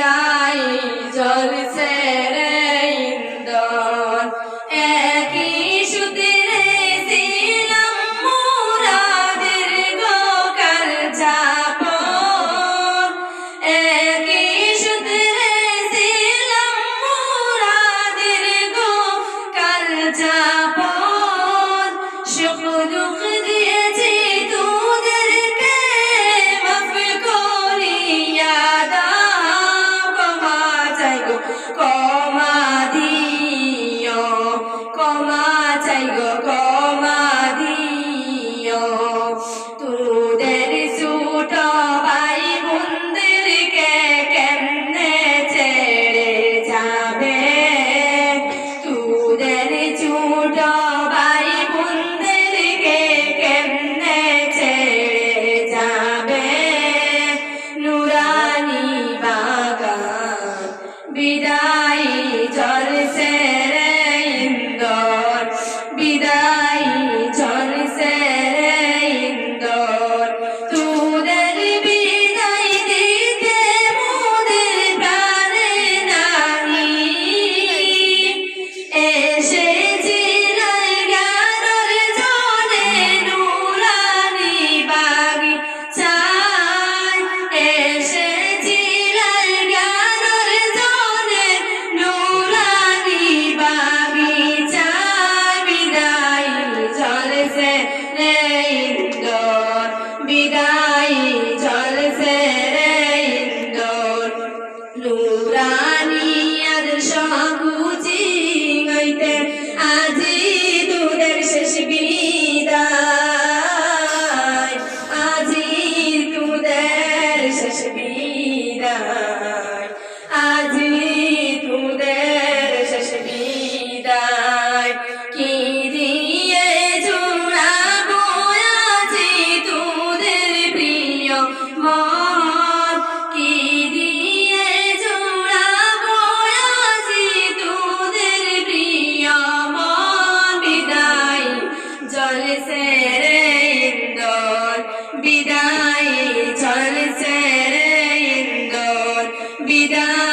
বিদায় জ্বলছে রে ইন্দর একই সুতিরে ছিলাম মোরা দীর্ঘকাল যাবৎ একই সুতিরে ছিলাম মোরা দীর্ঘকাল যাবৎ সুখ দুঃখ দিয়েছি তোদেরকে মাফ করিয়া দাও ক্ষমা চাই গো ক্ষমা দিও ক্ষমা চাই গো ক্ষমা দিও তোদের ছোট ভাই বোনদেরকে কেমনে ছেড়ে যাবে তোদের ছোট ভাই বোনদেরকে কেমনে ছেড়ে যাবে নুরানি বাগান বিদায় জ্বলছে রে ইন্দর বিদায় জ্বলছে রে ইন্দর তোদের বিদায় দিতে মোদের প্রাণে নাহি এসেছিল জ্ঞানের জনে নুরানি বাগিচায় এসেছিল জ্ঞানের জনে নুরানি বাগিচায় বিদায় জ্বলছে রে ইন্দর বিদায় জ্বলছে রে ইন্দর নুরানি আদর্শ খুঁজি হইতে আজি তোদের শেষ বিদায় আজি তোদের শেষ বিদায় আজি তোদের শেষ বিদায় কি দিয়ে জোড়াবো আজি তোদের প্রিয় মন কি দিয়ে জোড়াবো আজি তোদের প্রিয় মন বিদায় জ্বলছে রে ইন্দর বিদায় জ্বলছে রে ইন্দর বিদায়